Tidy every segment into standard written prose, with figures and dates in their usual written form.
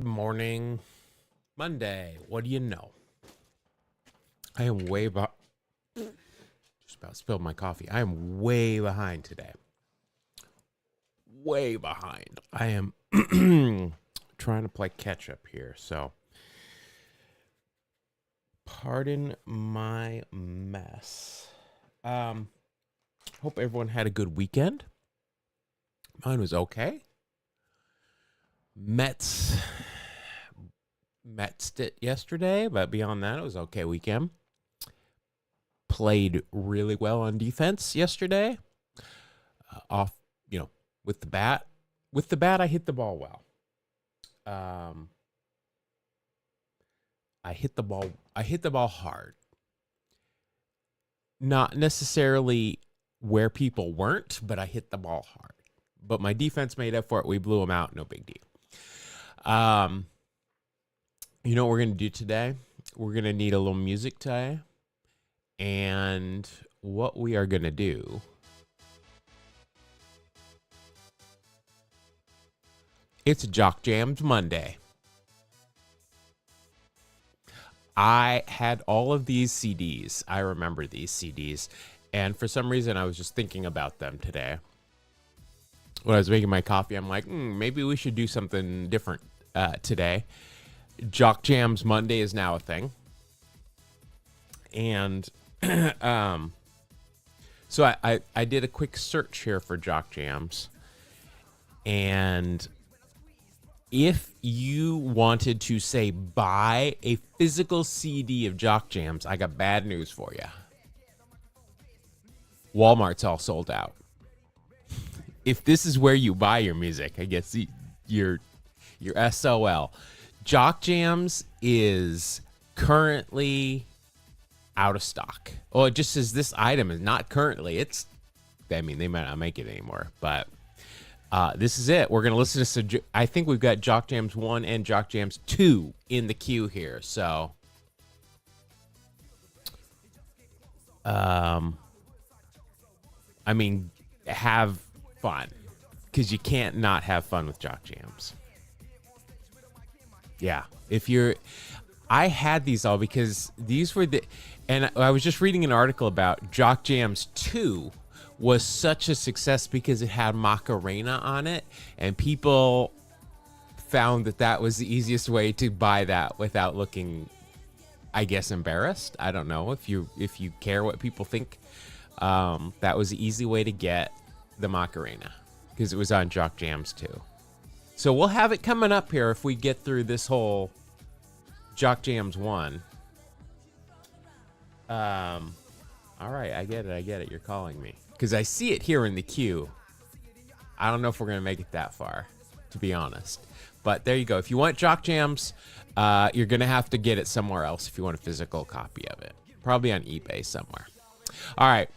Morning, Monday. What do you know? I am way behind. Just about spilled my coffee. I am way behind today. Way behind. I am trying to play catch up here. So, pardon my mess. Hope everyone had a good weekend. Mine was okay. Mets it yesterday, but beyond that, it was okay weekend. Played really well on defense yesterday. With the bat. With the bat, I hit the ball well. I hit the ball hard. Not necessarily where people weren't, but I hit the ball hard. But my defense made up for it. We blew them out. No big deal. You know what we're going to do today? We're going to need a little music today. And what we are going to do, it's Jock Jams Monday. I had all of these CDs. I remember these CDs. And for some reason, I was just thinking about them today. When I was making my coffee, I'm like, maybe we should do something different today. Jock Jams Monday is now a thing. And so I did a quick search here for Jock Jams. And if you wanted to, say, buy a physical CD of Jock Jams, I got bad news for you. Walmart's all sold out. If this is where you buy your music, I guess you're SOL. Jock Jams is currently out of stock. Oh, it just says this item is not currently. They might not make it anymore, but this is it. We're going to listen to some. I think we've got Jock Jams 1 and Jock Jams 2 in the queue here. So, have fun, because you can't not have fun with Jock Jams. Yeah. I had these all because these were and I was just reading an article about Jock Jams 2 was such a success because it had Macarena on it, and people found that was the easiest way to buy that without looking, I guess, embarrassed. I don't know if you care what people think. That was the easy way to get the Macarena because it was on Jock Jams 2. So we'll have it coming up here if we get through this whole Jock Jams 1. All right, I get it. You're calling me because I see it here in the queue. I don't know if we're going to make it that far, to be honest. But there you go. If you want Jock Jams, you're going to have to get it somewhere else if you want a physical copy of it. Probably on eBay somewhere. All right.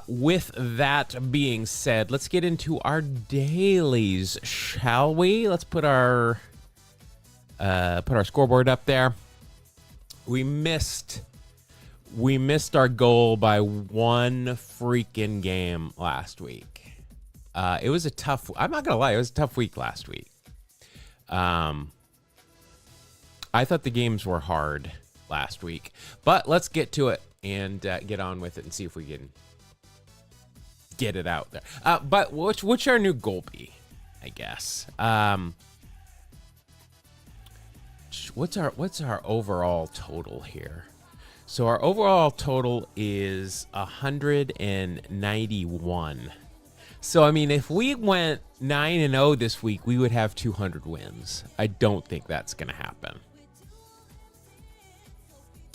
With that being said, let's get into our dailies, shall we? Let's put our scoreboard up there. We missed our goal by one freaking game last week. It was a tough. I'm not gonna lie, it was a tough week last week. I thought the games were hard last week, but let's get to it and get on with it and see if we can get it out there. But what's our new goal be? I guess. What's our overall total here? So our overall total is 191. So I mean, if we went 9-0 this week, we would have 200 wins. I don't think that's gonna happen.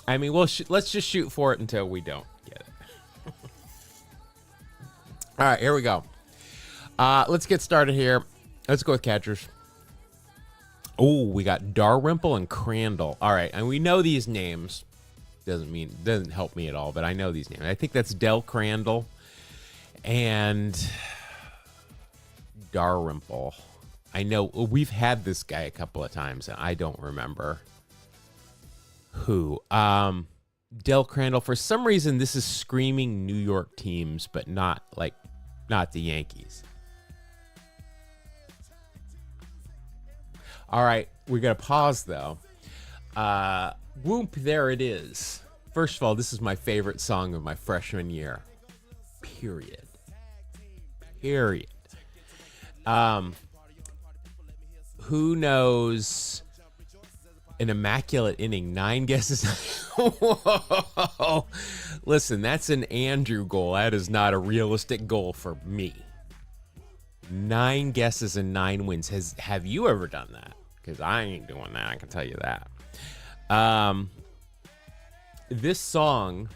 I mean, let's just shoot for it until we don't get it. All right, here we go. Let's get started here. Let's go with catchers. Oh, we got Dalrymple and Crandall. All right, and we know these names. Doesn't help me at all, but I know these names. I think that's Del Crandall and Dalrymple. I know we've had this guy a couple of times, and I don't remember who. Del Crandall. For some reason, this is screaming New York teams, but not the Yankees. All right, we got to pause though. Whoop, there it is. First of all, this is my favorite song of my freshman year. Period. Who knows an immaculate inning? 9 guesses. Whoa. Listen, that's an Andrew goal. That is not a realistic goal for me. 9 guesses and 9 wins. Have you ever done that? Because I ain't doing that. I can tell you that. This song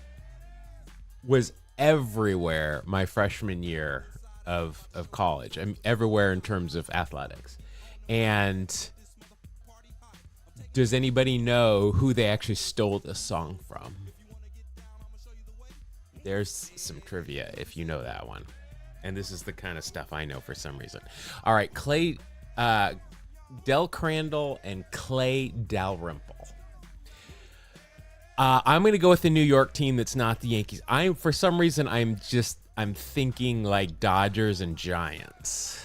was everywhere my freshman year of college. I'm everywhere in terms of athletics. And does anybody know who they actually stole this song from? There's some trivia if you know that one. And this is the kind of stuff I know for some reason. All right, Del Crandall and Clay Dalrymple. I'm going to go with the New York team that's not the Yankees. For some reason, I'm thinking like Dodgers and Giants.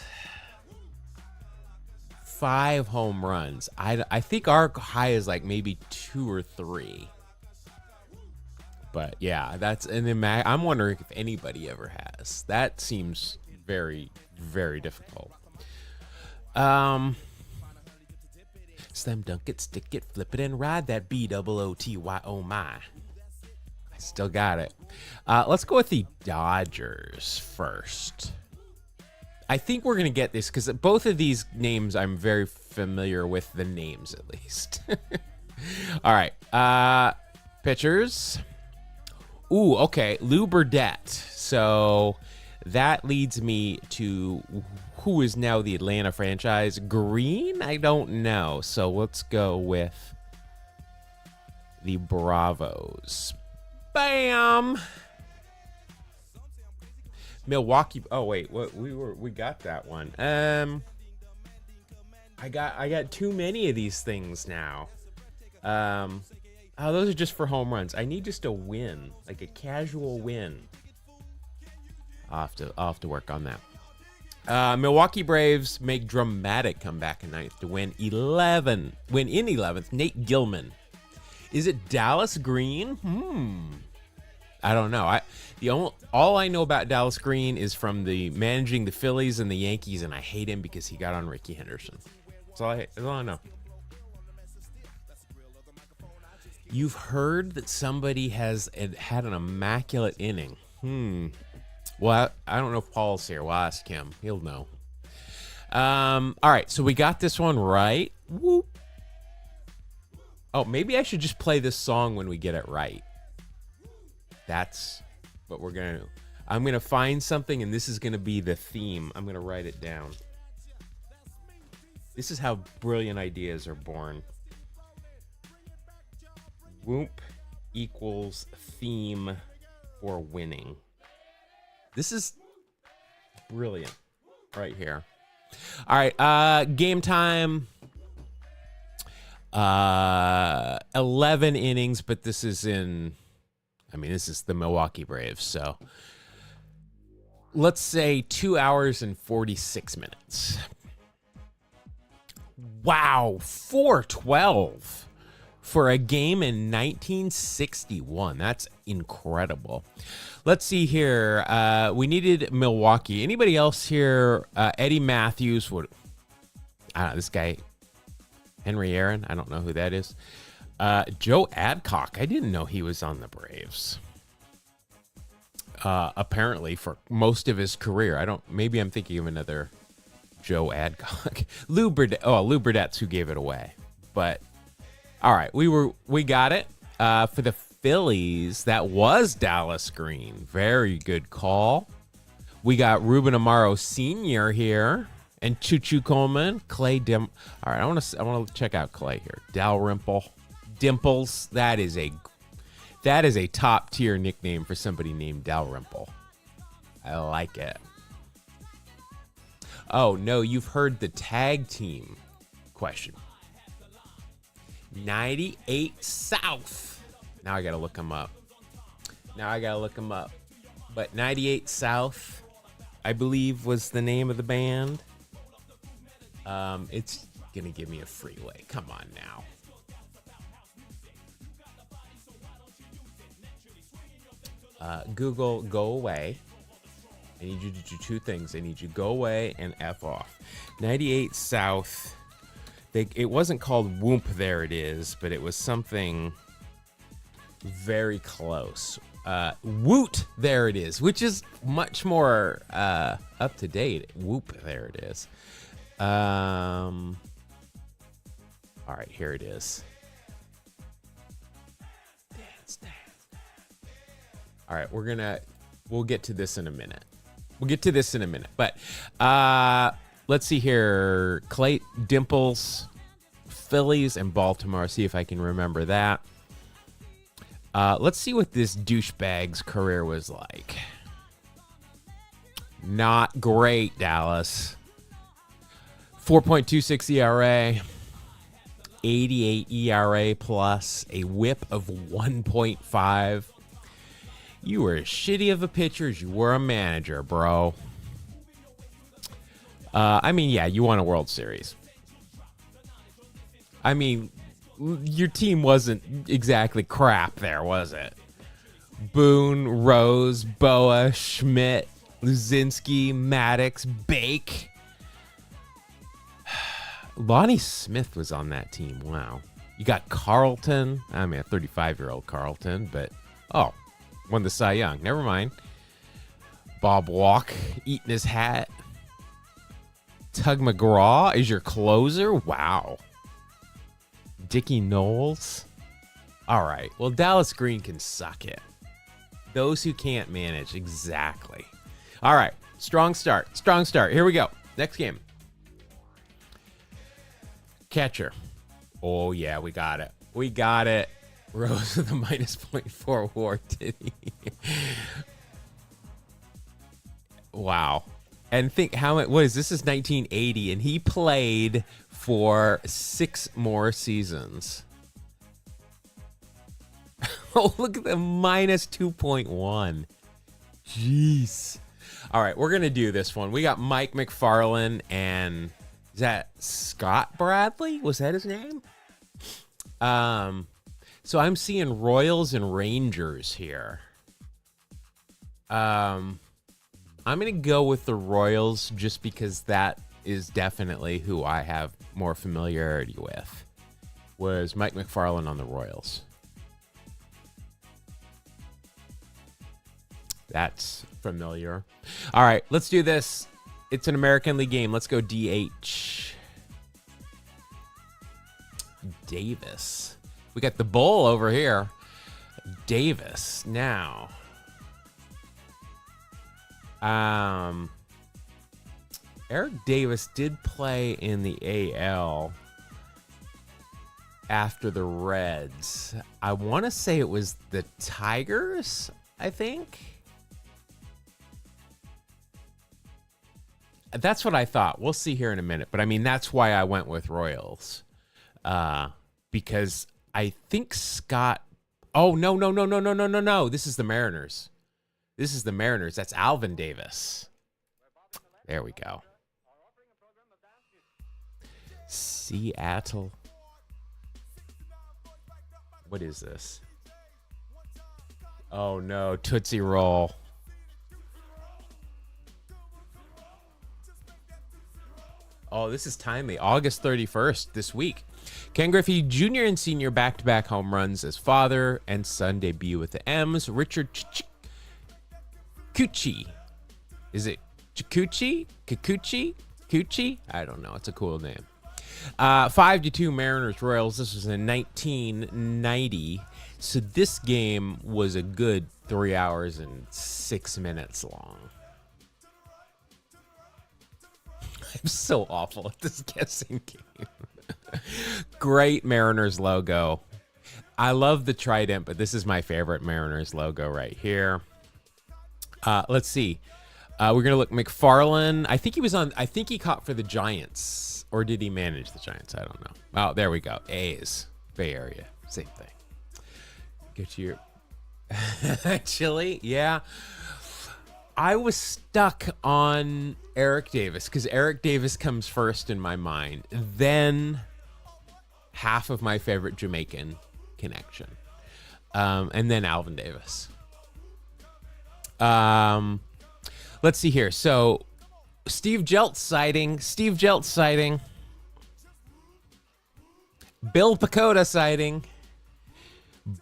5 home runs. I think our high is like maybe 2 or 3. But yeah, I'm wondering if anybody ever has. That seems very, very difficult. Slam dunk it, stick it, flip it, and ride that B-O-O-T-Y. Oh my. I still got it. Let's go with the Dodgers first. I think we're going to get this because both of these names I'm very familiar with, the names at least. All right. Pitchers. Ooh, okay. Lou Burdette. So that leads me to who is now the Atlanta franchise. Green? I don't know. So let's go with the Bravos. Bam! Milwaukee. Oh wait, what we got that one. I got too many of these things now. Oh, those are just for home runs. I need just a win, like a casual win. I'll have to work on that. Milwaukee Braves make dramatic comeback in 9th to win in 11th. Nate Gilman. Is it Dallas Green? I don't know. All I know about Dallas Green is from the managing the Phillies and the Yankees, and I hate him because he got on Ricky Henderson. That's all I know. You've heard that somebody has had an immaculate inning. Well, I don't know if Paul's here. We'll ask him. He'll know. All right, so we got this one right. Whoop. Oh, maybe I should just play this song when we get it right. That's what we're going to do. I'm going to find something, and this is going to be the theme. I'm going to write it down. This is how brilliant ideas are born. Whoop equals theme for winning. This is brilliant right here. All right, game time. 11 innings, but this is the Milwaukee Braves, so let's say 2 hours and 46 minutes. Wow, 412 for a game in 1961. That's incredible. Let's see here. We needed Milwaukee. Anybody else here? Eddie Matthews would. This guy, Henry Aaron. I don't know who that is. Joe Adcock. I didn't know he was on the Braves. Apparently for most of his career. Maybe I'm thinking of another Joe Adcock. Lou Burdette's who gave it away. But all right, we got it. For the Phillies, that was Dallas Green. Very good call. We got Ruben Amaro Sr. here and Choo Coleman, Clay All right, I want to check out Clay here. Dalrymple, Dimples. That is a top tier nickname for somebody named Dalrymple. I like it. Oh no, you've heard the tag team question. 98 South. Now I gotta look them up. But 98 South, I believe, was the name of the band. It's gonna give me a freeway. Come on now. Google, go away. I need you to do two things. I need you to go away and F off. 98 South. It wasn't called Whoop, there it is, but it was something very close. Woot, there it is, which is much more up to date. Whoop, there it is. All right, here it is. Dance. All right, we'll get to this in a minute. But let's see here. Clay, Dimples, Phillies, and Baltimore. See if I can remember that. Let's see what this douchebag's career was like. Not great, Dallas. 4.26 ERA, 88 ERA plus, a whip of 1.5. You were as shitty of a pitcher as you were a manager, bro. I mean, yeah, you won a World Series. I mean, your team wasn't exactly crap there, was it? Boone, Rose, Boa, Schmidt, Luzinski, Maddox, Bake. Lonnie Smith was on that team. Wow. You got Carlton. I mean, a 35-year-old Carlton, but, won the Cy Young. Never mind. Bob Walk eating his hat. Tug McGraw is your closer. Wow. Dickie Knowles. All right. Well, Dallas Green can suck it. Those who can't manage. Exactly. All right. Strong start. Here we go. Next game. Catcher. Oh, yeah. We got it. Rose with a minus 0.4 WAR, did he? Wow. And think what is this? Is 1980, and he played for 6 more seasons. Oh, look at the minus 2.1. Jeez. All right, we're going to do this one. We got Mike McFarland and is that Scott Bradley? Was that his name? So I'm seeing Royals and Rangers here. I'm going to go with the Royals just because that is definitely who I have more familiarity with. Was Mike McFarland on the Royals. That's familiar. All right, let's do this. It's an American League game. Let's go DH. Davis. We got the bull over here. Davis. Now. Eric Davis did play in the AL after the Reds. I want to say it was the Tigers, I think. That's what I thought. We'll see here in a minute. But I mean, that's why I went with Royals. Because I think Scott. Oh, no. This is the Mariners. That's Alvin Davis. There we go. Seattle. What is this? Oh, no. Tootsie Roll. Oh, this is timely. August 31st, this week. Ken Griffey Jr. and Sr. back-to-back home runs as father and son debut with the M's. Richard Kikuchi. Is it Kikuchi? Kikuchi? I don't know. It's a cool name. 5-2 Mariners Royals. This was in 1990. So this game was a good 3 hours and 6 minutes long. I'm so awful at this guessing game. Great Mariners logo. I love the trident, but this is my favorite Mariners logo right here. Let's see. We're going to look McFarland. I think he caught for the Giants. Or did he manage the Giants? I don't know. Oh, there we go. A's. Bay Area. Same thing. Get your Chili. Yeah. I was stuck on Eric Davis because Eric Davis comes first in my mind. Then half of my favorite Jamaican connection. And then Alvin Davis. Let's see here. So Steve Jeltz sighting. Bill Pacoda sighting.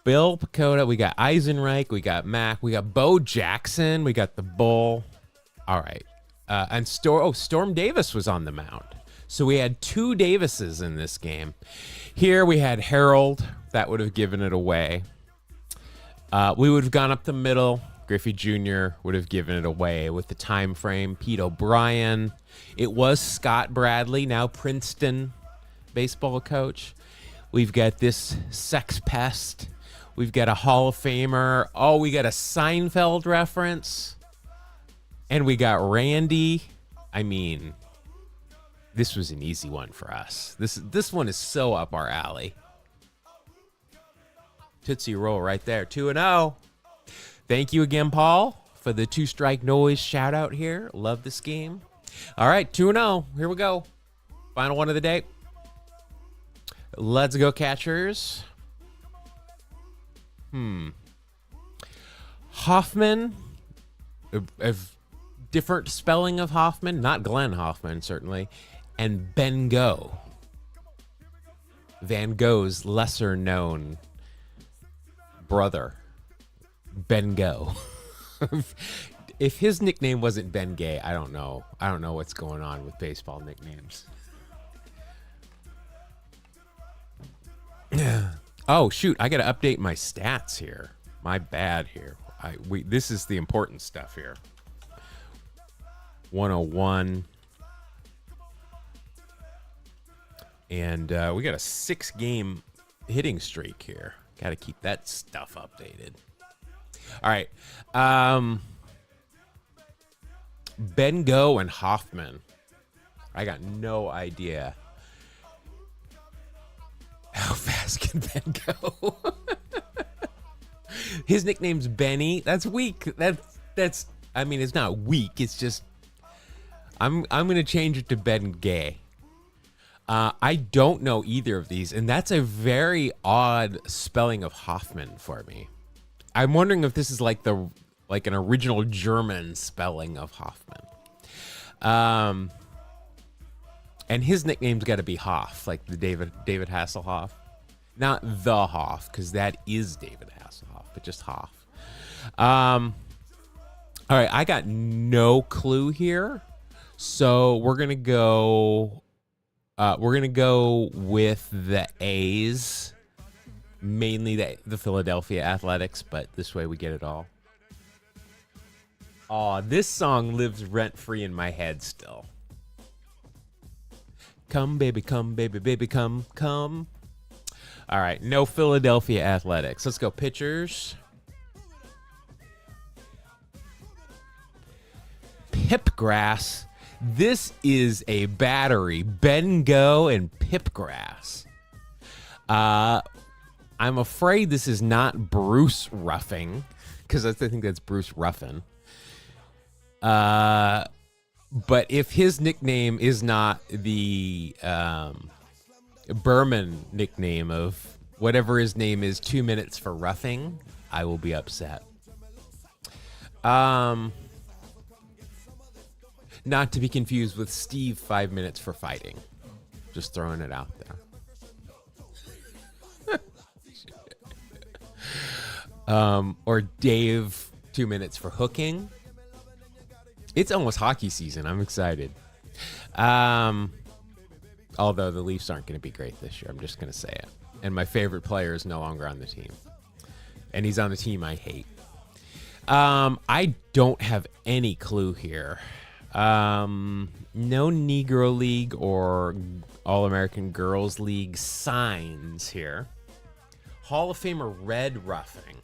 Bill Pacoda. We got Eisenreich. We got Mac. We got Bo Jackson. We got the Bull. All right. And Storm Davis was on the mound. So we had two Davises in this game. Here we had Harold. That would have given it away. We would have gone up the middle. Griffey Jr. would have given it away with the time frame. Pete O'Brien. It was Scott Bradley, now Princeton baseball coach. We've got this sex pest. We've got a Hall of Famer. Oh, we got a Seinfeld reference. And we got Randy. I mean, this was an easy one for us. This one is so up our alley. Tootsie Roll right there. 2-0. Thank you again, Paul, for the 2-strike noise shout out here. Love this game. All right, 2-0. Here we go. Final one of the day. Let's go, catchers. Hoffman. A different spelling of Hoffman. Not Glenn Hoffman, certainly. And Ben Go. Van Gogh's lesser known brother. Ben Go. If his nickname wasn't Ben Gay, I don't know. I don't know what's going on with baseball nicknames. Oh, shoot. I got to update my stats here. My bad here. This is the important stuff here. 101. And we got a 6-game hitting streak here. Got to keep that stuff updated. All right. Ben Go and Hoffman. I got no idea how fast can Ben go. His nickname's Benny. That's weak. That's. I mean, it's not weak. It's just. I'm gonna change it to Ben Gay. I don't know either of these, and that's a very odd spelling of Hoffman for me. I'm wondering if this is like an original German spelling of Hoffman. And his nickname's got to be Hoff, like the David Hasselhoff. Not the Hoff, because that is David Hasselhoff, but just Hoff. All right, I got no clue here, so we're gonna go with the A's. Mainly the Philadelphia Athletics, but this way we get it all. Aw, this song lives rent-free in my head still. Come, baby, baby, come, come. All right, no Philadelphia Athletics. Let's go pitchers. Pipgrass. This is a battery. Ben Go and Pipgrass. I'm afraid this is not Bruce Ruffing, because I think that's Bruce Ruffin. But if his nickname is not the Berman nickname of whatever his name is, 2 minutes for roughing, I will be upset. Not to be confused with Steve 5 minutes for fighting. Just throwing it out there. Or Dave 2 minutes for hooking. It's almost hockey season. I'm excited. Although the Leafs aren't going to be great this year. I'm just going to say it. And my favorite player is no longer on the team. And he's on the team I hate. I don't have any clue here. No Negro League or All-American Girls League signs here. Hall of Famer Red Ruffing.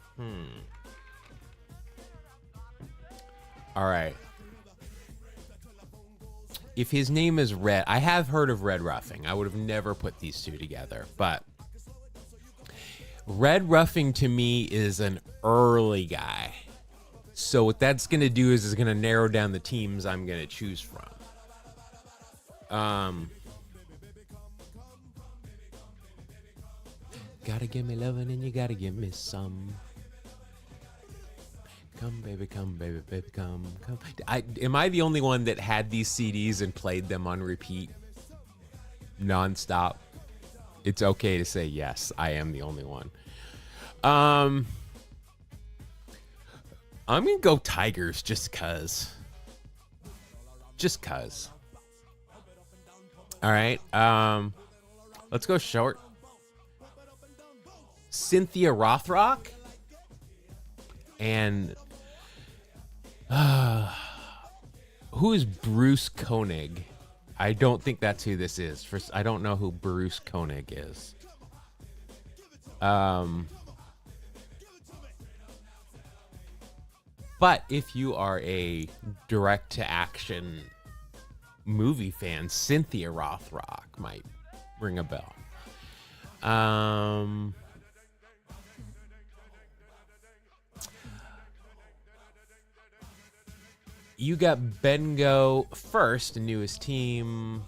All right. If his name is Red, I have heard of Red Ruffing. I would have never put these two together, but Red Ruffing to me is an early guy. So what that's going to do is going to narrow down the teams I'm going to choose from. Gotta give me loving and you gotta give me some. Come, baby, baby, come. Am I the only one that had these CDs and played them on repeat nonstop? It's okay to say yes, I am the only one. I'm gonna go Tigers just cause. Just cause. All right. Let's go short. Cynthia Rothrock and who is Bruce Koenig? I don't think that's who this is. First, I don't know who Bruce Koenig is. But if you are a direct-to-action movie fan, Cynthia Rothrock might ring a bell. You got Bengo first, newest team.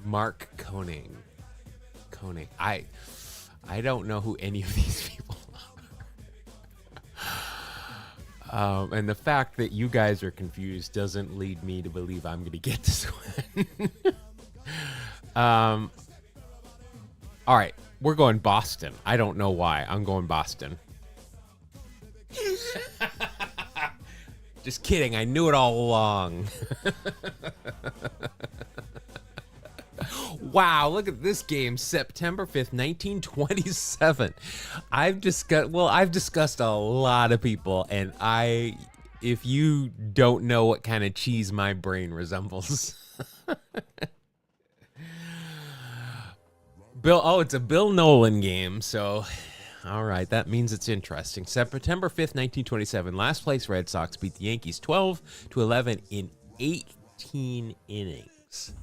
Mark Koenig. I don't know who any of these people are. And the fact that you guys are confused doesn't lead me to believe I'm going to get this one. All right, we're going Boston. I don't know why. I'm going Boston. Just kidding. I knew it all along. Wow, look at this game. September 5th, 1927. I've discussed a lot of people, and if you don't know what kind of cheese my brain resembles. It's a Bill Nolan game, so all right, that means it's interesting. September 5th, 1927. Last place Red Sox beat the Yankees 12-11 in 18 innings.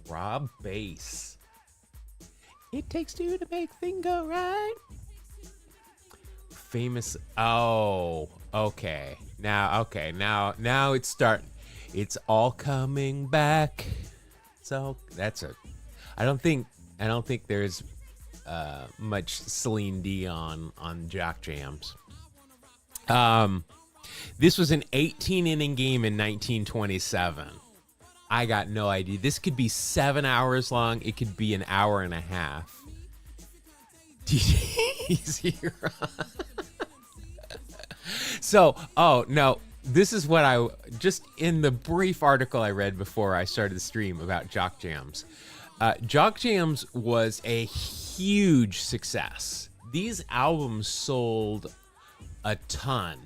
Rob Base. It takes two to make things go right. Famous. Oh, okay. Now it's starting. It's all coming back. So I don't think there's much Celine Dion on Jock Jams. This was an 18-inning game in 1927. I got no idea. This could be 7 hours long. It could be an hour and a half. DJ So, oh no. This is what just in the brief article I read before I started the stream about Jock Jams. Jock Jams was a huge success. These albums sold a ton.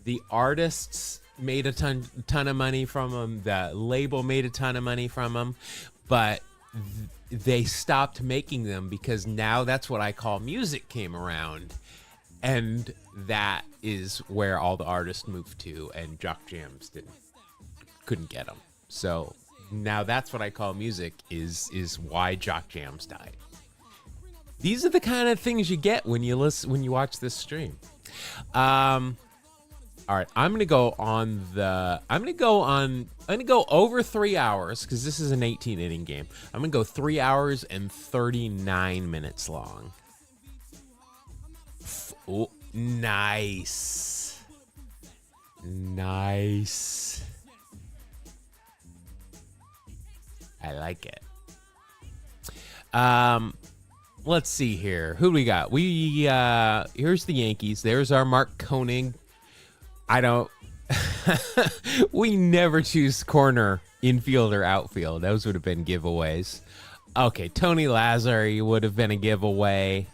The artists made a ton of money from them. The label made a ton of money from them. But they stopped making them because now That's What I Call Music came around. And that is where all the artists moved to, and Jock Jams couldn't get them. So now That's What I Call Music is why Jock Jams died. These are the kind of things you get when you watch this stream. All right, I'm gonna go over 3 hours because this is an 18-inning game. I'm gonna go 3 hours and 39 minutes long. Oh, nice. I like it. Let's see here. Who do we got? Here's the Yankees. There's our Mark Koenig. We never choose corner, infield, or outfield. Those would have been giveaways. Okay, Tony Lazzari would have been a giveaway.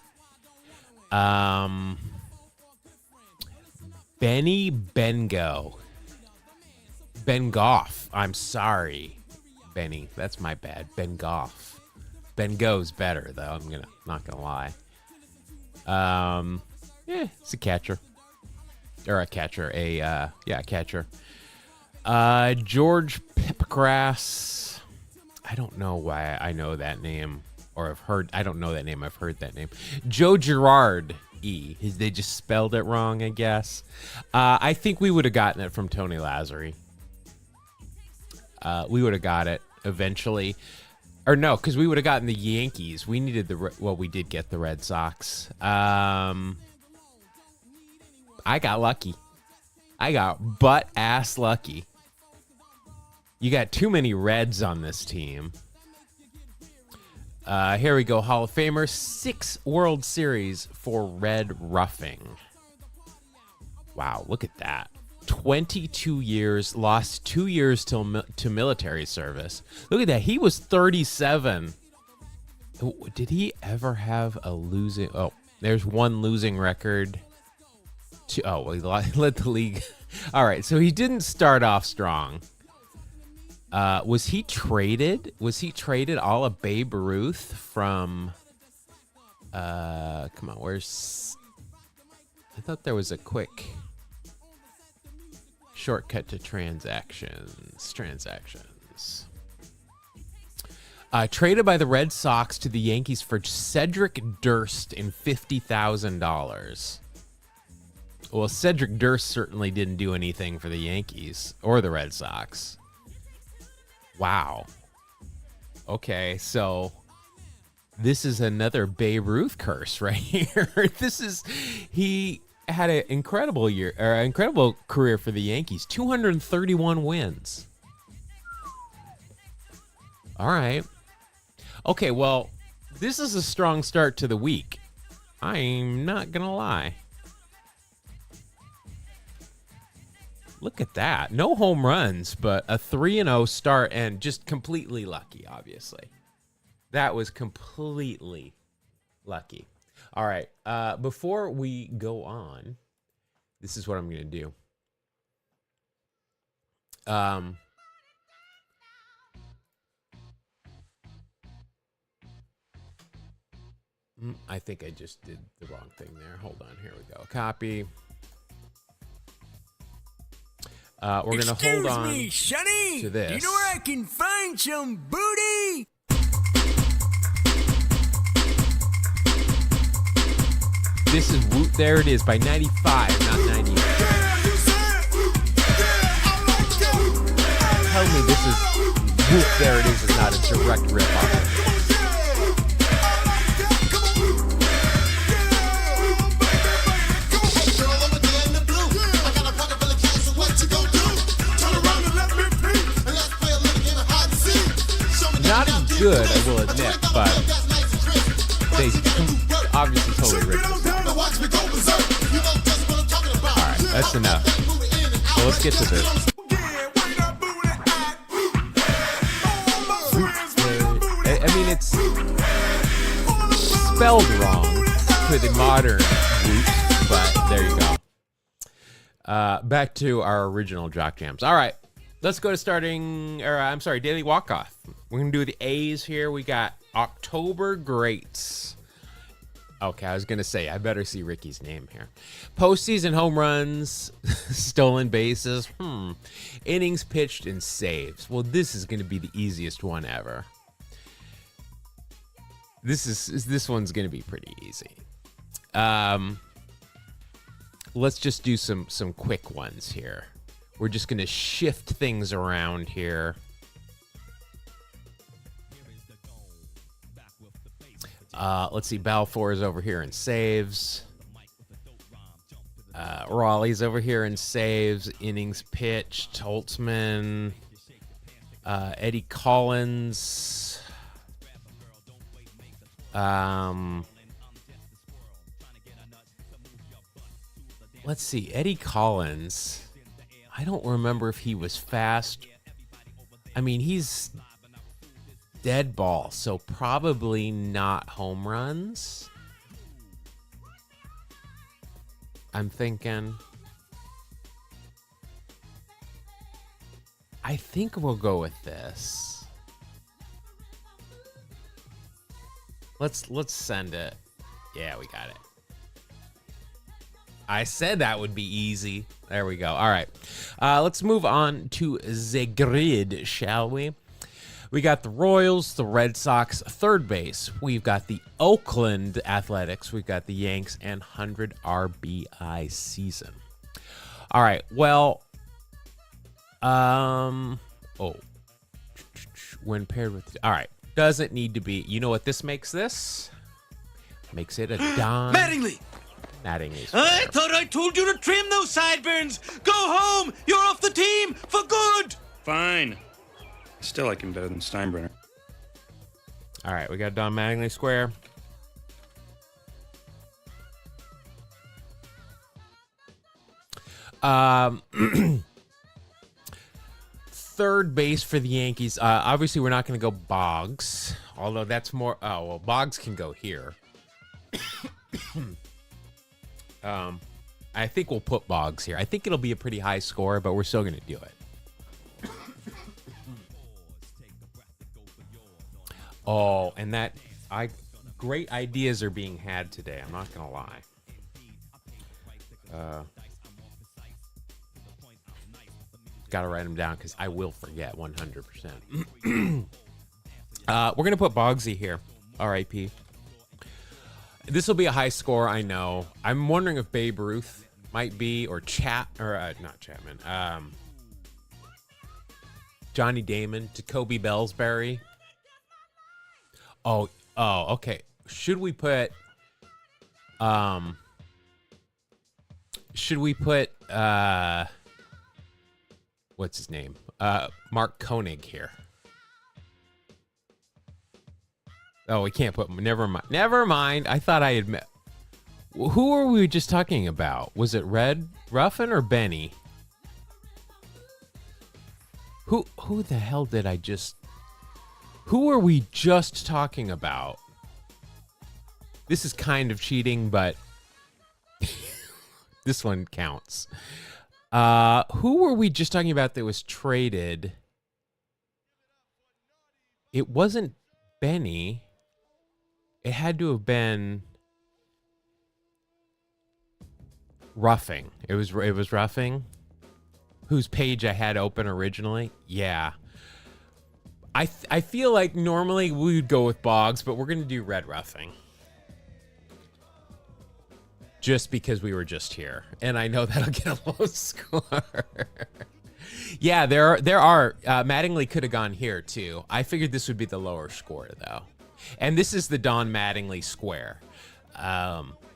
Benny Bengo. Ben Goff. I'm sorry, Benny. That's my bad. Ben Goff. Ben Go's better though. Not gonna lie. It's a catcher. Or a catcher. A catcher. George Pipgrass. I don't know why I know that name. or I've heard. I don't know that name. I've heard that name. Joe Girard. They just spelled it wrong, I guess. I think we would have gotten it from Tony Lazzari. We would have got it eventually. Or no, because we would have gotten the Yankees. We needed we did get the Red Sox. I got lucky. I got butt-ass lucky. You got too many Reds on this team. Here we go, Hall of Famer. 6 World Series for Red Ruffing. Wow, look at that. 22 years, lost 2 years to military service. Look at that. He was 37. Did he ever have a losing? Oh, there's one losing record. Well, he led the league. All right, so he didn't start off strong. Was he traded? Was he traded a la Babe Ruth from? Come on, where's? I thought there was a quick shortcut to transactions. Traded by the Red Sox to the Yankees for Cedric Durst and $50,000. Well, Cedric Durst certainly didn't do anything for the Yankees or the Red Sox. Wow. Okay, so this is another Babe Ruth curse right here. He had an incredible incredible career for the Yankees. 231 wins. All right. Okay, well, this is a strong start to the week. I'm not gonna lie. Look at that. No home runs, but a 3-0 start and just completely lucky, obviously. That was completely lucky. All right. Before we go on, this is what I'm going to do. I think I just did the wrong thing there. Hold on. Here we go. Copy. We're going to hold on Sonny, to this. Do you know where I can find some booty? This is Woot There It Is by 95, not 98. Tell me this is Woot There It Is not a direct rip-off. Not as good, I will admit, but they obviously totally ripped this. Alright, that's enough. So let's get to this. I mean, it's spelled wrong for the modern root, but there you go. Back to our original Jock Jams. Alright, let's go to Daily Walk-Off. We're going to do the A's here. We got October Greats. Okay, I was going to say, I better see Ricky's name here. Postseason home runs, stolen bases, innings pitched, and saves. Well, this is going to be the easiest one ever. This one's going to be pretty easy. Let's just do some quick ones here. We're just going to shift things around here. Let's see. Balfour is over here and saves. Raleigh's over here and saves. Innings pitched. Holtzman. Eddie Collins. Let's see. Eddie Collins. I don't remember if he was fast. I mean, he's dead ball, so probably not home runs. I'm thinking. I think we'll go with this. Let's send it. Yeah, we got it. I said that would be easy. There we go. All right. Let's move on to the grid, shall we? We got the Royals, the Red Sox, third base. We've got the Oakland Athletics. We've got the Yanks and 100 RBI season. All right. Well, when paired with, all right, doesn't need to be. You know what this makes? This makes it a Don Mattingly! Mattingly. I thought I told you to trim those sideburns. Go home. You're off the team for good. Fine. Still like him better than Steinbrenner. All right, we got Don Mattingly square. Third base for the Yankees. Obviously, we're not going to go Boggs, although that's more. Oh well, Boggs can go here. I think we'll put Boggs here. I think it'll be a pretty high score, but we're still going to do it. Oh, and great ideas are being had today. I'm not gonna lie. Gotta write them down because I will forget 100%. We're gonna put Boggsy here. R.I.P. This will be a high score, I know. I'm wondering if Babe Ruth might be, or not Chapman. Johnny Damon, Jacoby Ellsbury. Oh, okay. Should we put what's his name? Mark Koenig here. Oh, we can't put, never mind. I thought I had who were we just talking about? Was it Red Ruffin or Benny? Who the hell did I just, who are we just talking about? This is kind of cheating, but this one counts. Who were we just talking about that was traded? It wasn't Benny. It had to have been Ruffing. It was Ruffing, whose page I had open originally. Yeah. I feel like normally we would go with Boggs, but we're going to do Red Ruffing. Just because we were just here. And I know that'll get a low score. Yeah, there are. Mattingly could have gone here, too. I figured this would be the lower score, though. And this is the Don Mattingly square.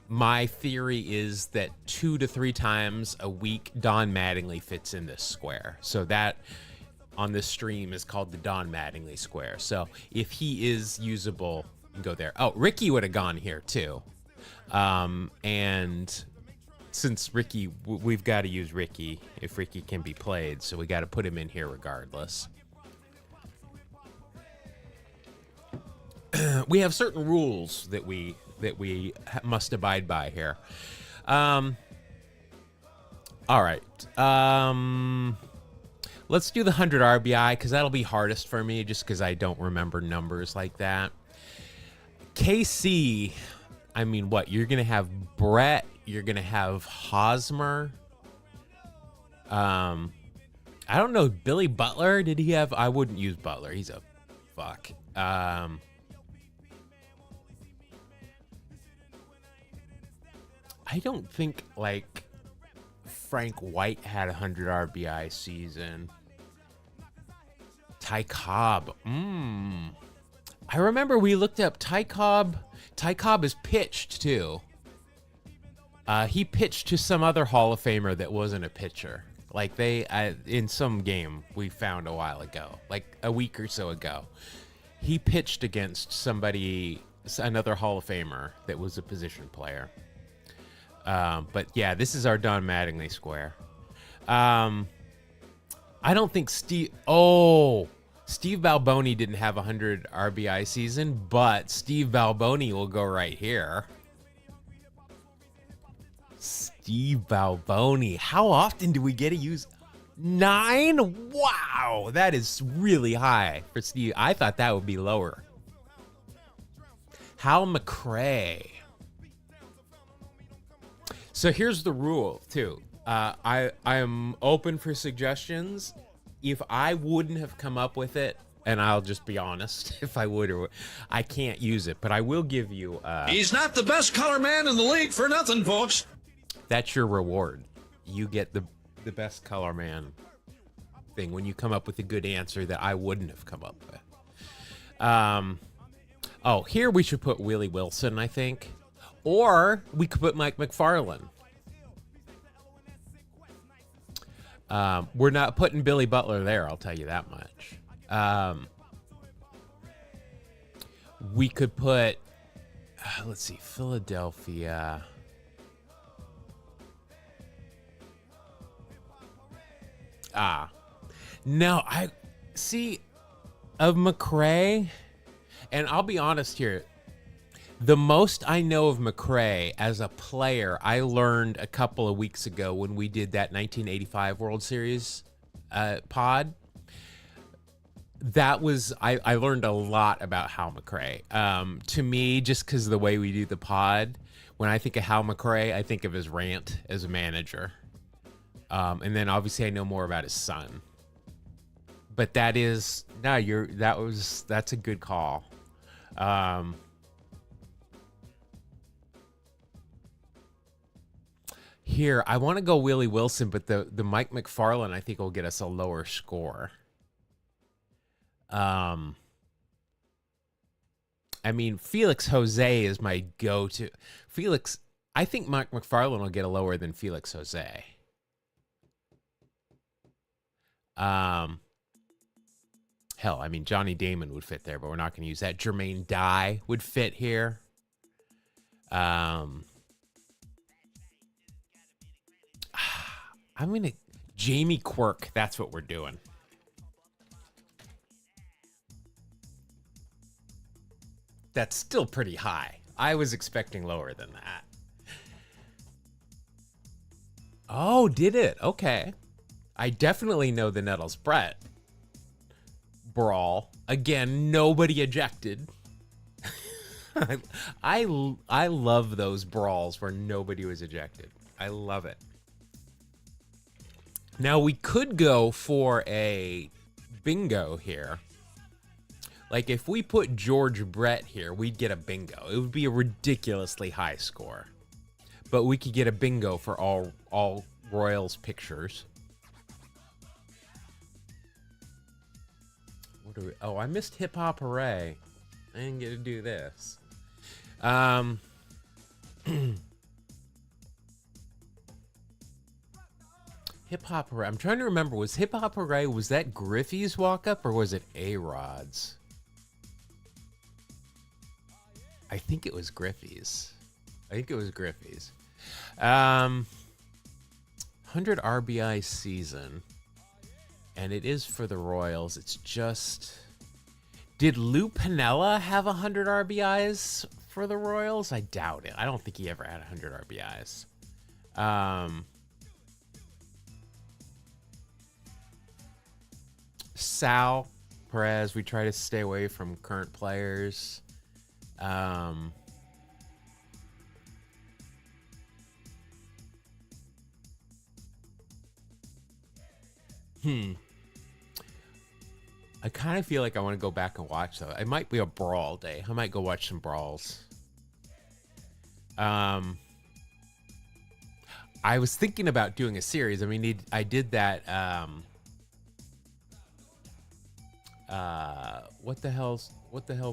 My theory is that 2 to 3 times a week, Don Mattingly fits in this square. So that on this stream is called the Don Mattingly square. So if he is usable, you can go there. Oh, Ricky would have gone here too. And since Ricky, we've got to use Ricky if Ricky can be played. So we got to put him in here regardless. We have certain rules that we must abide by here. All right. Let's do the 100 RBI because that'll be hardest for me just because I don't remember numbers like that. KC, I mean, what? You're going to have Brett. You're going to have Hosmer. I don't know. Billy Butler, did he have? I wouldn't use Butler. He's a fuck. I don't think, like, Frank White had a 100 RBI season. Ty Cobb. I remember we looked up Ty Cobb. Ty Cobb is pitched, too. He pitched to some other Hall of Famer that wasn't a pitcher. Like, in some game we found a while ago, like a week or so ago. He pitched against somebody, another Hall of Famer that was a position player. But yeah, this is our Don Mattingly square. I don't think Steve Balboni didn't have a 100 RBI season, but Steve Balboni will go right here. Steve Balboni. How often do we get to use 9? Wow, that is really high for Steve. I thought that would be lower. Hal McRae. So here's the rule, too. I am open for suggestions. If I wouldn't have come up with it, and I'll just be honest if I would or I can't use it, but I will give you. He's not the best color man in the league for nothing, folks. That's your reward. You get the best color man thing when you come up with a good answer that I wouldn't have come up with. Oh, here we should put Willie Wilson, I think, or we could put Mike McFarland. We're not putting Billy Butler there, I'll tell you that much. We could put, let's see, Philadelphia. No, I see of McRae, and I'll be honest here. The most I know of McRae as a player, I learned a couple of weeks ago when we did that 1985 World Series pod. That was, I learned a lot about Hal McRae. To me, just because of the way we do the pod, when I think of Hal McRae, I think of his rant as a manager. And then obviously I know more about his son. But that is, no, that's a good call. Here, I want to go Willie Wilson, but the Mike McFarland I think will get us a lower score. I mean, Felix Jose is my go-to. I think Mike McFarland will get a lower than Felix Jose. Hell, I mean, Johnny Damon would fit there, but we're not going to use that. Jermaine Dye would fit here. I'm going to... Jamie Quirk, that's what we're doing. That's still pretty high. I was expecting lower than that. Oh, did it? Okay. I definitely know the Nettles Brett brawl. Again, nobody ejected. I love those brawls where nobody was ejected. I love it. Now we could go for a bingo here. Like if we put George Brett here, we'd get a bingo. It would be a ridiculously high score. But we could get a bingo for all Royals pictures. Oh, I missed Hip Hop Hooray. I didn't get to do this. Hip Hop Hooray. I'm trying to remember. Was Hip Hop Hooray, was that Griffey's walk up or was it A-Rod's? I think it was Griffey's. 100 RBI season. And it is for the Royals. It's just... Did Lou Piniella have 100 RBIs for the Royals? I doubt it. I don't think he ever had 100 RBIs. Sal Perez, we try to stay away from current players. I kind of feel like I want to go back and watch though. It might be a brawl day. I might go watch some brawls. I was thinking about doing a series. I mean, I did that. What the hell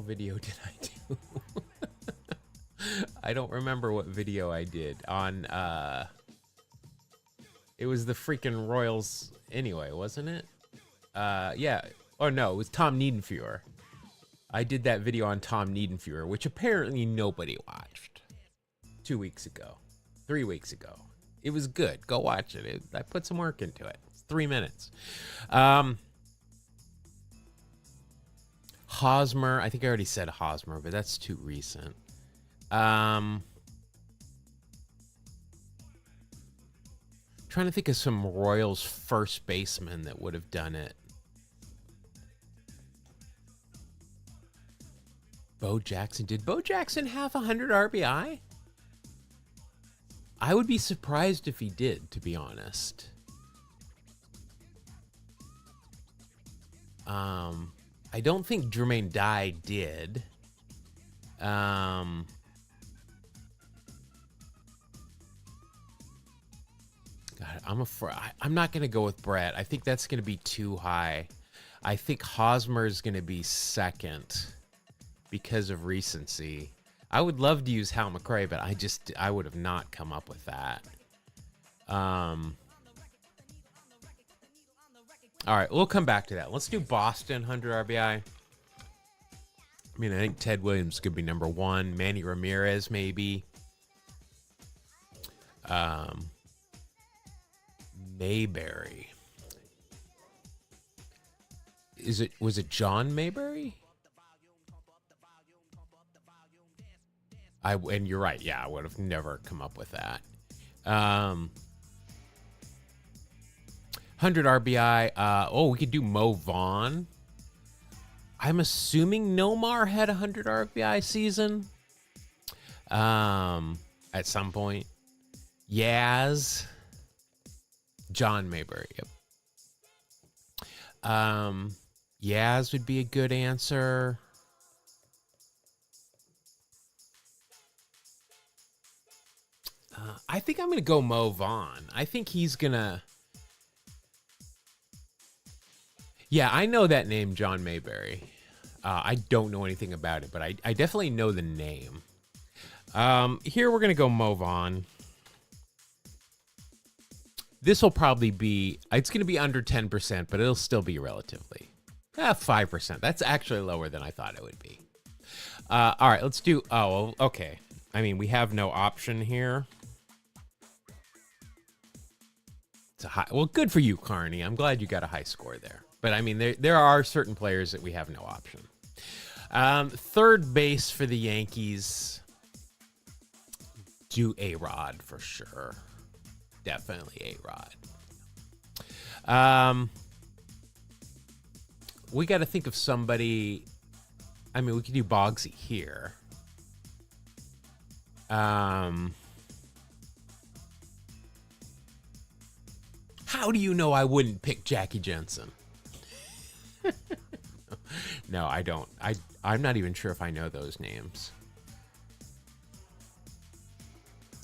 video did I do? I don't remember what video I did on. It was the freaking Royals anyway, wasn't it? Yeah. Oh no, it was Tom Niedenfuer. I did that video on Tom Niedenfuer, which apparently nobody watched 2 weeks ago, 3 weeks ago. It was good. Go watch it. I put some work into it. It's 3 minutes. Hosmer. I think I already said Hosmer, but that's too recent. Trying to think of some Royals first baseman that would have done it. Bo Jackson. Did Bo Jackson have 100 RBI? I would be surprised if he did, to be honest. I I don't think Jermaine Dye did. God, I'm not going to go with Brett. I think that's going to be too high. I think Hosmer is going to be second because of recency. I would love to use Hal McRae, but I would have not come up with that. All right, we'll come back to that. Let's do Boston 100 RBI. I mean, I think Ted Williams could be number one. Manny Ramirez, maybe. Mayberry. Was it John Mayberry? And you're right. Yeah, I would have never come up with that. 100 RBI. We could do Mo Vaughn. I'm assuming Nomar had a 100 RBI season. At some point. Yaz. John Mayberry. Yep. Yaz would be a good answer. I think I'm going to go Mo Vaughn. I think he's going to... Yeah, I know that name, John Mayberry. I don't know anything about it, but I definitely know the name. Here we're going to go Mo Vaughn. This will probably be... It's going to be under 10%, but it'll still be relatively... 5%. That's actually lower than I thought it would be. All right, let's do... Oh, okay. I mean, we have no option here. It's a high... Well, good for you, Carney. I'm glad you got a high score there. But, I mean, there are certain players that we have no option. Third base for the Yankees. Do A-Rod for sure. Definitely A-Rod. We got to think of somebody... I mean, we could do Boggsy here. How do you know I wouldn't pick Jackie Jensen? No, I don't. I'm not even sure if I know those names.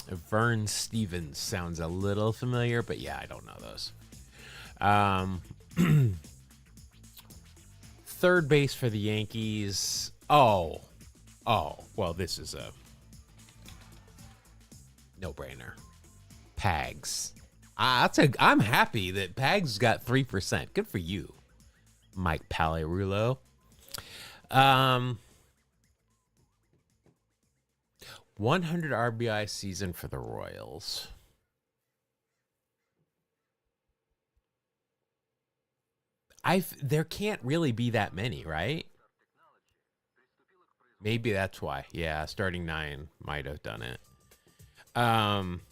Vern Stevens sounds a little familiar, but yeah, I don't know those. Third base for the Yankees. Oh, well, this is a no-brainer. Pags. I'm happy that Pags got 3%. Good for you, Mike Palirulo. 100 RBI season for the Royals. There can't really be that many, right? Maybe that's why. Yeah, starting 9 might have done it. I'm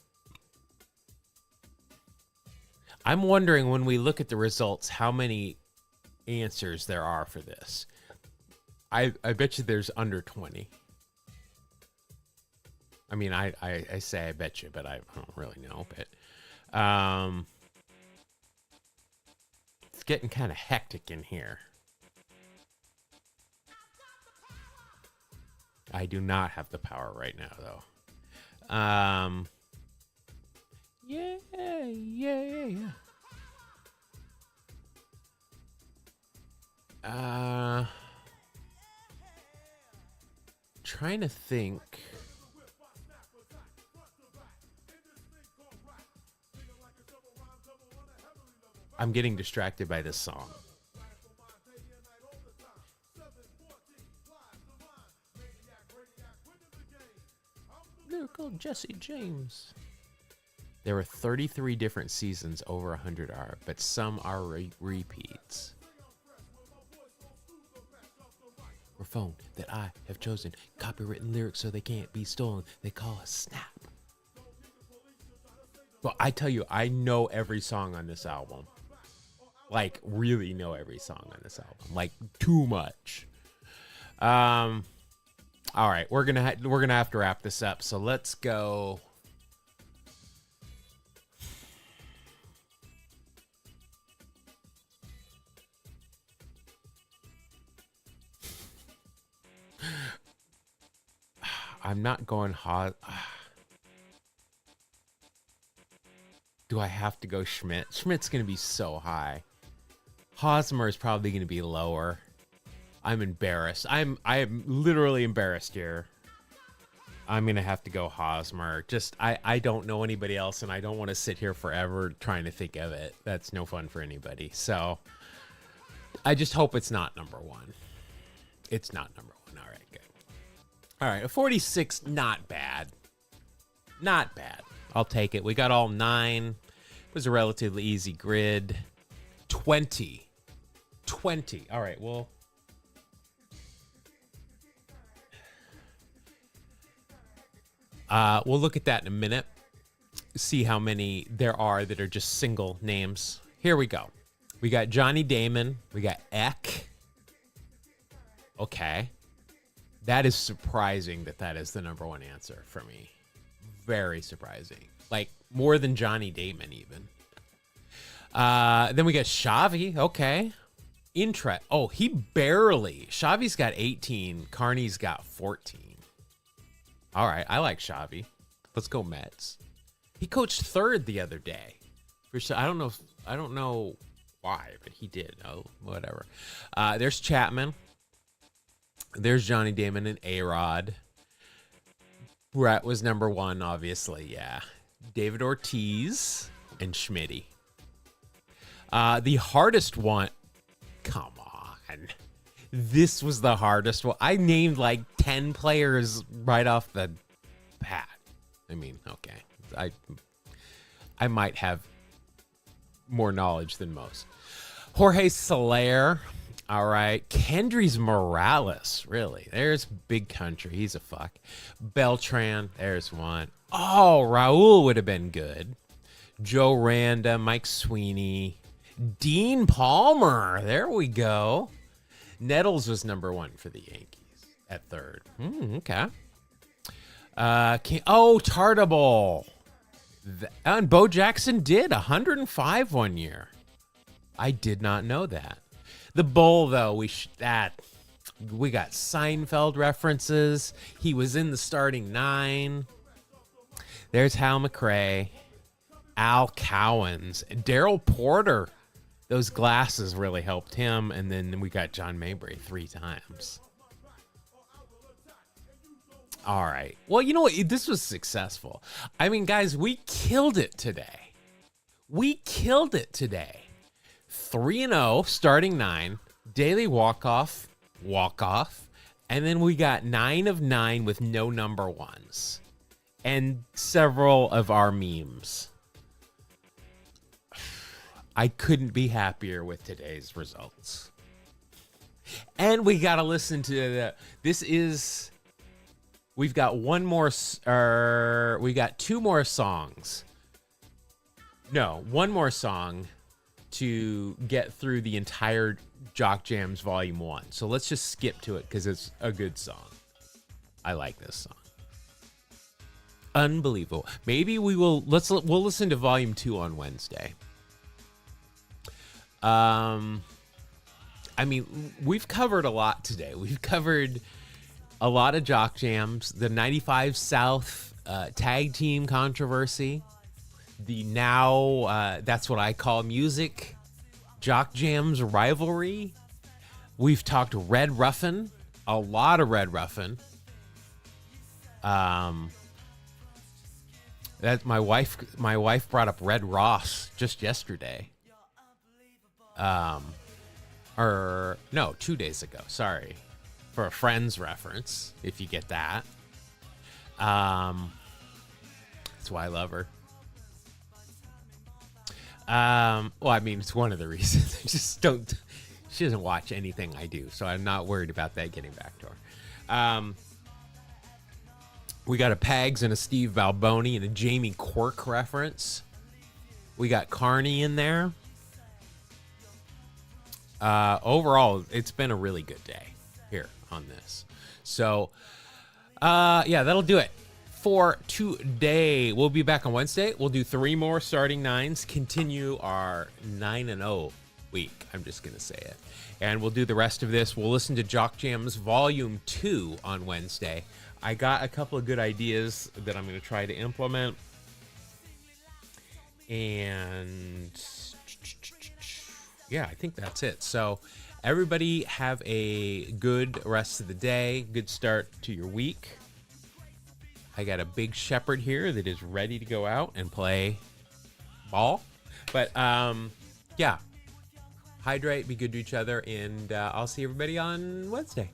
wondering when we look at the results, how many answers there are for this. I bet you there's under 20. I mean, I say I bet you, but I don't really know. But it's getting kind of hectic in here. I do not have the power right now, though. Yeah. Trying to think. I'm getting distracted by this song. Lyrical Jesse James. There were 33 different seasons over 100 R, but some are repeats. Or phone that I have chosen. Copywritten lyrics so they can't be stolen. They call us Snap. Well, I tell you, I know every song on this album. Like, really know every song on this album. Like, too much. All right, we're gonna have to wrap this up. So let's go. I'm not going Do I have to go Schmidt? Schmidt's going to be so high. Hosmer is probably going to be lower. I'm embarrassed. I am literally embarrassed here. I'm going to have to go Hosmer. Just, I don't know anybody else, and I don't want to sit here forever trying to think of it. That's no fun for anybody. So I just hope it's not number one. It's not number one. All right, good. All right, a 46, not bad. Not bad. I'll take it. We got all 9. It was a relatively easy grid. 20. All right, well. We'll look at that in a minute. See how many there are that are just single names. Here we go. We got Johnny Damon. We got Eck. Okay. That is surprising that is the number one answer for me. Very surprising. Like, more than Johnny Damon, even. Then we got Xavi. Okay. Oh, he barely. Xavi's got 18. Carney's got 14. All right. I like Xavi. Let's go Mets. He coached third the other day. I don't know why, but he did. Oh, whatever. There's Chapman. There's Johnny Damon and A-Rod. Brett was number one, obviously. Yeah. David Ortiz and Schmitty. The hardest one. Come on. This was the hardest one. I named like 10 players right off the bat. I mean, okay. I might have more knowledge than most. Jorge Soler. All right. Kendrys Morales. Really? There's Big Country. He's a fuck. Beltran. There's one. Oh, Raul would have been good. Joe Randa. Mike Sweeney. Dean Palmer. There we go. Nettles was number one for the Yankees at third. Okay. Tartable. And Bo Jackson did 105 one year. I did not know that. The Bull, though, we got Seinfeld references. He was in the starting 9. There's Hal McRae, Al Cowens, Daryl Porter. Those glasses really helped him. And then we got John Mabry 3 times. All right. Well, you know what? This was successful. I mean, guys, we killed it today. 3-0, starting 9. Daily walk-off. And then we got 9 of 9 with no number ones. And several of our memes. I couldn't be happier with today's results. And we got to listen to we've got we got 2 more songs. No, 1 more song to get through the entire Jock Jams Volume 1. So let's just skip to it because it's a good song. I like this song. Unbelievable. Maybe we'll listen to Volume 2 on Wednesday. I mean, we've covered a lot today. We've covered a lot of Jock Jams, the 95 South tag team controversy, the now, that's what I call music, Jock Jams rivalry. We've talked Red Ruffin, a lot of Red Ruffin. That my wife brought up Red Ross just yesterday. Or no, 2 days ago. Sorry, for a Friends reference, if you get that. That's why I love her. Well, I mean, it's one of the reasons. She doesn't watch anything I do, so I'm not worried about that getting back to her. We got a Pags and a Steve Balboni and a Jamie Quirk reference. We got Carney in there. Overall, it's been a really good day here on this. So, yeah, that'll do it for today. We'll be back on Wednesday. We'll do 3 more starting 9s, continue our 9-0 week. I'm just going to say it. And we'll do the rest of this. We'll listen to Jock Jams Volume 2 on Wednesday. I got a couple of good ideas that I'm going to try to implement. And yeah, I think that's it. So everybody have a good rest of the day. Good start to your week. I got a big shepherd here that is ready to go out and play ball. But yeah, hydrate, be good to each other, and I'll see everybody on Wednesday.